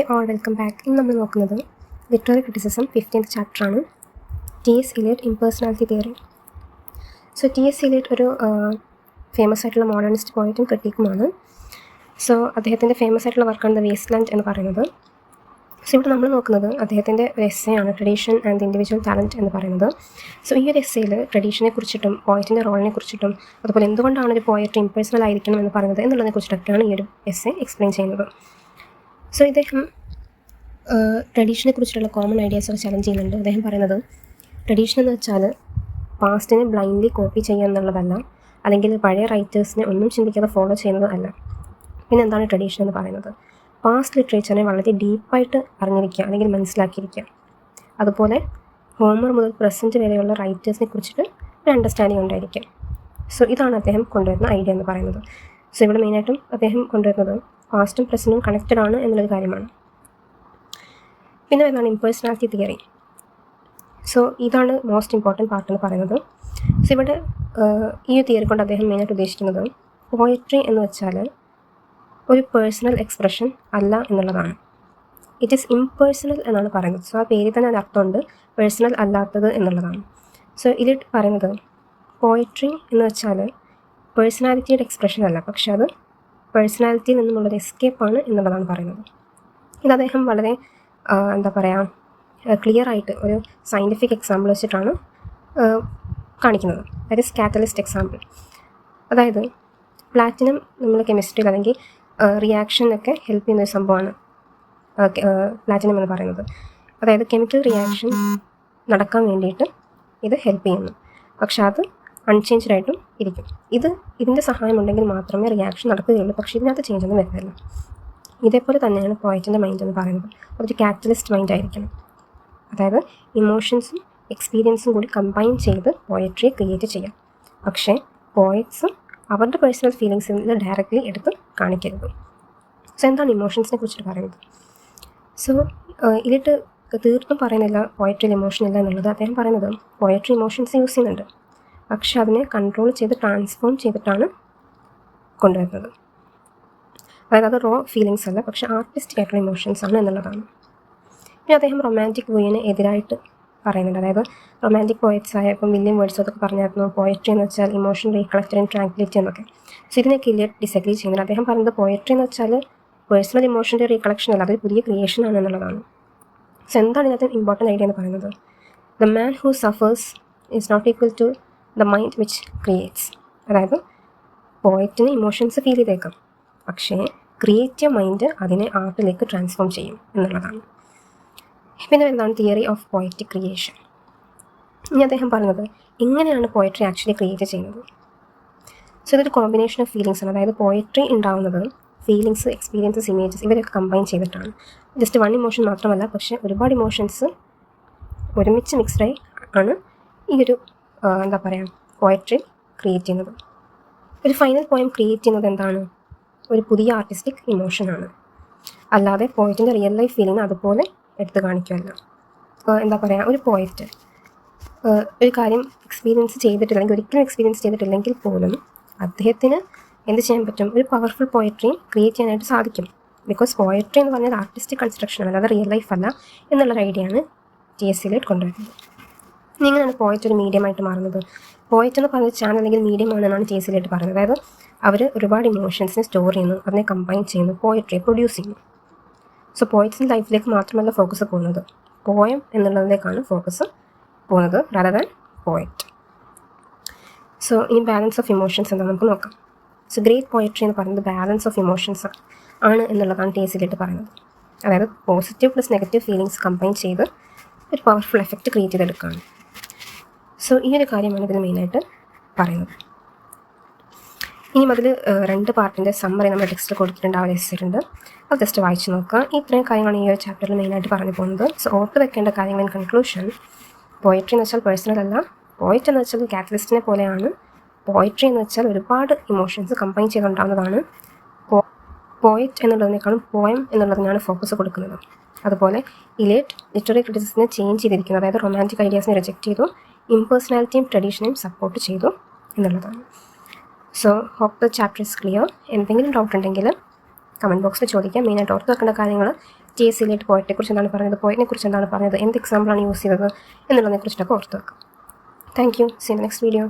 Hi all welcome back. ഇന്ന് നമ്മൾ നോക്കുന്നത് ലിറ്റററി ക്രിറ്റിസിസം 15th ചാപ്റ്ററാണ്. T S. Eliot impersonality theory. So T S. Eliot ഒരു ഫേമസ് ആയിട്ടുള്ള മോഡേണിസ്റ്റ് പോയറ്റും ക്രിട്ടിക്കുമാണ്. സോ അദ്ദേഹത്തിൻ്റെ ഫേമസ് ആയിട്ടുള്ള വർക്കാണ് ദ വേസ്റ്റ് ലാൻഡ് എന്ന് പറയുന്നത്. സോ ഇവിടെ നമ്മൾ നോക്കുന്നത് അദ്ദേഹത്തിൻ്റെ ഒരു എസ്സേ ആണ്, ട്രഡീഷൻ ആൻഡ് ഇൻഡിവിജ്വൽ ടാലൻറ്റ് എന്ന് പറയുന്നത്. സോ ഈ ഒരു എസ്സേയിൽ ട്രഡീഷനെ കുറിച്ചിട്ടും പോയറ്റിൻ്റെ റോളിനെ കുറിച്ചിട്ടും അതുപോലെ എന്തുകൊണ്ടാണ് ഒരു പോയറ്റ് ഇംപേഴ്സണൽ ആയിരിക്കണം എന്ന് പറയുന്നത് എന്നുള്ളതിനെ കുറിച്ചിട്ടൊക്കെയാണ് ഈ ഒരു എസ്സേ എക്സ്പ്ലെയിൻ ചെയ്യുന്നത്. സോ ഇദ്ദേഹം ട്രഡീഷനെ കുറിച്ചിട്ടുള്ള കോമൺ ഐഡിയാസൊക്കെ ചലഞ്ച് ചെയ്യുന്നുണ്ട്. അദ്ദേഹം പറയുന്നത് ട്രഡീഷൻ എന്ന് വെച്ചാൽ പാസ്റ്റിനെ ബ്ലൈൻഡ്ലി കോപ്പി ചെയ്യുക എന്നുള്ളതല്ല, അല്ലെങ്കിൽ പഴയ റൈറ്റേഴ്സിനെ ഒന്നും ചിന്തിക്കാതെ ഫോളോ ചെയ്യുന്നത് അല്ല. പിന്നെ എന്താണ് ട്രഡീഷൻ എന്ന് പറയുന്നത്? പാസ്റ്റ് ലിറ്ററേച്ചറിനെ വളരെ ഡീപ്പായിട്ട് അറിഞ്ഞിരിക്കുക അല്ലെങ്കിൽ മനസ്സിലാക്കിയിരിക്കുക. അതുപോലെ ഹോമർ മുതൽ പ്രസൻറ്റ് വരെയുള്ള റൈറ്റേഴ്സിനെ കുറിച്ചിട്ട് ഒരു അണ്ടർസ്റ്റാൻഡിങ് ഉണ്ടായിരിക്കുക. സോ ഇതാണ് അദ്ദേഹം കൊണ്ടുവരുന്ന ഐഡിയ എന്ന് പറയുന്നത്. സോ ഇവിടെ മെയിനായിട്ടും അദ്ദേഹം കൊണ്ടുവരുന്നത് പാസ്റ്റും പ്രസൻറ്റും കണക്റ്റഡ് ആണ് എന്നുള്ളൊരു കാര്യമാണ്. പിന്നെ എന്താണ് ഇംപേഴ്സണാലിറ്റി തിയറി? സോ ഇതാണ് മോസ്റ്റ് ഇമ്പോർട്ടൻറ്റ് പാർട്ട് എന്ന് പറയുന്നത്. സോ ഇവിടെ ഈ തിയറി കൊണ്ട് അദ്ദേഹം മെയിനായിട്ട് ഉദ്ദേശിക്കുന്നത് പോയട്രി എന്ന് വെച്ചാൽ ഒരു പേഴ്സണൽ എക്സ്പ്രഷൻ അല്ല എന്നുള്ളതാണ്. ഇറ്റ് ഈസ് ഇംപേഴ്സണൽ എന്നാണ് പറയുന്നത്. സോ ആ പേരിൽ തന്നെ അതിന് അർത്ഥമുണ്ട്, പേഴ്സണൽ അല്ലാത്തത് എന്നുള്ളതാണ്. സോ ഇതിൽ പറയുന്നത് പോയട്രി എന്ന് വെച്ചാൽ പേഴ്സണാലിറ്റിയുടെ എക്സ്പ്രഷൻ അല്ല, പക്ഷെ അത് പേഴ്സണാലിറ്റിയിൽ നിന്നുമുള്ളൊരു എസ്കേപ്പാണ് എന്നുള്ളതാണ് പറയുന്നത്. ഇത് അദ്ദേഹം വളരെ ക്ലിയർ ആയിട്ട് ഒരു സയൻറ്റിഫിക് എക്സാമ്പിൾ വെച്ചിട്ടാണ് കാണിക്കുന്നത്. That is catalyst example. അതായത് പ്ലാറ്റിനം നമ്മൾ കെമിസ്ട്രിയിൽ അല്ലെങ്കിൽ റിയാക്ഷനൊക്കെ ഹെൽപ്പ് ചെയ്യുന്ന ഒരു സംഭവമാണ് പ്ലാറ്റിനം എന്ന് പറയുന്നത്. അതായത് കെമിക്കൽ റിയാക്ഷൻ നടക്കാൻ വേണ്ടിയിട്ട് ഇത് ഹെൽപ്പ് ചെയ്യുന്നു, പക്ഷെ അത് അൺചേഞ്ച്ഡ് ആയിട്ടും ഇരിക്കും. ഇതിൻ്റെ സഹായം ഉണ്ടെങ്കിൽ മാത്രമേ റിയാക്ഷൻ നടക്കുകയുള്ളൂ, പക്ഷേ ഇതിനകത്ത് ചേഞ്ച് ഒന്നും വരുന്നില്ല. ഇതേപോലെ തന്നെയാണ് പോയറ്റിൻ്റെ മൈൻഡ് എന്ന് പറയുന്നത്. അതൊരു കാറ്റലിസ്റ്റ് മൈൻഡ് ആയിരിക്കണം. അതായത് ഇമോഷൻസും എക്സ്പീരിയൻസും കൂടി കമ്പൈൻ ചെയ്ത് പോയട്രിയെ ക്രിയേറ്റ് ചെയ്യാം. പക്ഷേ പോയറ്റ്സ് അവരുടെ പേഴ്സണൽ ഫീലിങ്സിൽ നിന്ന് ഡയറക്റ്റ്ലി എടുത്ത് കാണിക്കരുത്. സോ എന്താണ് ഇമോഷൻസിനെ കുറിച്ചിട്ട് പറയുന്നത്? സോ ഇതിട്ട് തീർത്തും പറയുന്നില്ല പോയട്രിയിൽ ഇമോഷൻ ഇല്ല എന്നുള്ളത്. അദ്ദേഹം പറയുന്നത് പോയട്രി ഇമോഷൻസ് യൂസ് ചെയ്യുന്നുണ്ട്, പക്ഷെ അതിനെ കൺട്രോൾ ചെയ്ത് ട്രാൻസ്ഫോം ചെയ്തിട്ടാണ് കൊണ്ടുവരുന്നത്. അതായത് അത് റോ ഫീലിങ്സ് അല്ല, പക്ഷെ ആർട്ടിസ്റ്റിക് ആയിട്ടുള്ള ഇമോഷൻസ് ആണ് എന്നുള്ളതാണ്. പിന്നെ അദ്ദേഹം റൊമാൻറ്റിക് വ്യൂവിന് എതിരായിട്ട് പറയുന്നുണ്ട്. അതായത് റൊമാൻറ്റിക് പോയറ്റ്സ് ആയ ഇപ്പം വില്യം വേർഡ്സ്വർത്ത് പറഞ്ഞായിരുന്നു പോയട്രി എന്ന് വെച്ചാൽ ഇമോഷൻ റീകളക്റ്റഡ് ആൻഡ് ട്രാങ്ക്വിലിറ്റി എന്നൊക്കെ. സോ ഇതിനൊക്കെ ഇലിയട്ട് ഡിസഗ്രി ചെയ്യുന്നുണ്ട്. അദ്ദേഹം പറയുന്നത് പോയട്രി എന്ന് വെച്ചാൽ പേഴ്സണൽ ഇമോഷൻ്റെ റീകളക്ഷൻ അല്ല, അതൊരു പുതിയ ക്രിയേഷൻ ആണ് എന്നുള്ളതാണ്. സോ എന്താണ് ഇതിനകത്ത് ഇമ്പോർട്ടൻ്റ് ഐഡിയ എന്ന് പറയുന്നത്? The man who suffers is not equal to the mind which creates. അതായത് പോയറ്റിന് ഇമോഷൻസ് ഫീൽ ചെയ്തേക്കാം, പക്ഷേ ക്രിയേറ്റീവ് മൈൻഡ് അതിനെ ആർട്ടിലേക്ക് ട്രാൻസ്ഫോം ചെയ്യും എന്നുള്ളതാണ്. പിന്നെ എന്താണ് തിയറി ഓഫ് പോയറ്റിക് ക്രിയേഷൻ? ഇനി അദ്ദേഹം പറയുന്നത് എങ്ങനെയാണ് പോയട്രി ആക്ച്വലി ക്രിയേറ്റ് ചെയ്യുന്നത്? സോ ഇതൊരു കോമ്പിനേഷൻ ഓഫ് ഫീലിങ്സ് ആണ്. അതായത് പോയട്രി ഉണ്ടാവുന്നത് ഫീലിങ്സ്, എക്സ്പീരിയൻസസ്, ഇമേജസ് ഇവരൊക്കെ കമ്പൈൻ ചെയ്തിട്ടാണ്. ജസ്റ്റ് വൺ ഇമോഷൻ മാത്രമല്ല, പക്ഷേ ഒരുപാട് ഇമോഷൻസ് ഒരുമിച്ച് മിക്സ്ഡായി ആണ് ഈ ഒരു പോയട്രി ക്രിയേറ്റ് ചെയ്യുന്നത്. ഒരു ഫൈനൽ പോയം ക്രിയേറ്റ് ചെയ്യുന്നത് എന്താണ്? ഒരു പുതിയ ആർട്ടിസ്റ്റിക് ഇമോഷനാണ്, അല്ലാതെ പോയറ്റിൻ്റെ റിയൽ ലൈഫ് ഫീലിംഗ് അതുപോലെ എടുത്ത് കാണിക്കുമല്ല. ഒരു പോയറ്റ് ഒരു കാര്യം എക്സ്പീരിയൻസ് ചെയ്തിട്ടില്ല, അല്ലെങ്കിൽ ഒരിക്കലും എക്സ്പീരിയൻസ് ചെയ്തിട്ടില്ലെങ്കിൽ പോലും അദ്ദേഹത്തിന് എന്ത് ചെയ്യാൻ പറ്റും? ഒരു പവർഫുൾ പോയട്രി ക്രിയേറ്റ് ചെയ്യാനായിട്ട് സാധിക്കും. ബിക്കോസ് പോയട്രി എന്ന് പറഞ്ഞാൽ ആർട്ടിസ്റ്റിക് കൺസ്ട്രക്ഷൻ അല്ല, അത് റിയൽ ലൈഫ് അല്ല എന്നുള്ളൊരു ഐഡിയയാണ് ടി.എസ്. ഇലിയട്ട് കൊണ്ടുവരുന്നത്. ഇങ്ങനെയാണ് പോയറ്റ് ഒരു മീഡിയമായിട്ട് മാറുന്നത്. പോയറ്റ് എന്ന് പറഞ്ഞ ചാനൽ അല്ലെങ്കിൽ മീഡിയമാണ് എന്നാണ് ടി.എസ്. ഇലിയട്ട് പറയുന്നത്. അതായത് അവർ ഒരുപാട് ഇമോഷൻസിനെ സ്റ്റോർ ചെയ്യുന്നു, അതിനെ കമ്പൈൻ ചെയ്യുന്നു, പോയട്രിയെ പ്രൊഡ്യൂസ് ചെയ്യുന്നു. സോ പോയറ്റ്സിൻ്റെ ലൈഫിലേക്ക് മാത്രമല്ല ഫോക്കസ് പോകുന്നത്, പോയം എന്നുള്ളതിലേക്കാണ് ഫോക്കസ് പോകുന്നത് റാദർ ദാൻ പോയറ്റ്. സോ ഇനി ബാലൻസ് ഓഫ് ഇമോഷൻസ് എന്താ നമുക്ക് നോക്കാം. സോ ഗ്രേറ്റ് പോയട്രി എന്ന് പറയുന്നത് ബാലൻസ് ഓഫ് ഇമോഷൻസ് ആണ് എന്നുള്ളതാണ് ടി.എസ്. ഇലിയട്ട് പറയുന്നത്. അതായത് positive plus negative feelings combine ചെയ്ത് ഒരു പവർഫുൾ എഫക്റ്റ് ക്രിയേറ്റ് ചെയ്തെടുക്കുകയാണ്. സോ ഈ ഒരു കാര്യമാണ് ഇതിന് മെയിനായിട്ട് പറയുന്നത്. ഇനി അതിൽ 2 പാർട്ടിൻ്റെ സമ്മറി നമ്മുടെ ടെക്സ്റ്റ് കൊടുത്തിട്ടുണ്ട്, ആ എസ്സേയുണ്ട്, അത് ജസ്റ്റ് വായിച്ച് നോക്കുക. ഇത്രയും കാര്യങ്ങളാണ് ഈ ഒരു ചാപ്റ്ററിൽ മെയിനായിട്ട് പറഞ്ഞു പോകുന്നത്. സോ ഓർത്ത് വെക്കേണ്ട കാര്യങ്ങൾ ഇൻ കൺക്ലൂഷൻ: പോയട്രി എന്ന് വെച്ചാൽ പേഴ്സണൽ അല്ല, പോയറ്റ് എന്ന് വെച്ചാൽ കാറ്റലിസ്റ്റിനെ പോലെയാണ്. പോയട്രി എന്ന് വെച്ചാൽ ഒരുപാട് ഇമോഷൻസ് കമ്പൈൻ ചെയ്തുണ്ടാകുന്നതാണ്. പോയറ്റ് എന്നുള്ളതിനേക്കാളും പോയം എന്നുള്ളതിനാണ് ഫോക്കസ് കൊടുക്കുന്നത്. അതുപോലെ ഇലിയട്ട് ലിറ്റററി ക്രിറ്റിസിസത്തിനെ ചേഞ്ച് ചെയ്തിരിക്കുന്നു. അതായത് റൊമാൻറ്റിക് ഐഡിയാസിനെ റിജക്റ്റ് ചെയ്തു, ഇംപേഴ്സണാലിറ്റിയും ട്രഡീഷനെയും സപ്പോർട്ട് ചെയ്തു എന്നുള്ളതാണ്. So hope the chapter is clear. എന്തെങ്കിലും ഡൗട്ട് ഉണ്ടെങ്കിൽ കമൻറ്റ് ബോക്സിൽ ചോദിക്കാം. മെയിനായിട്ട് ഓർത്ത് വെക്കേണ്ട കാര്യങ്ങൾ T.S. Eliot പോയറ്റിനെക്കുറിച്ച് എന്താണ് പറഞ്ഞത്, പോയറ്റിനെക്കുറിച്ച് എന്താണ് പറഞ്ഞത്, എന്ത് എക്സാമ്പിളാണ് യൂസ് ചെയ്തത് എന്നുള്ളതിനെക്കുറിച്ചിട്ടൊക്കെ ഓർത്ത് വെക്കാം. Thank you. See you next video.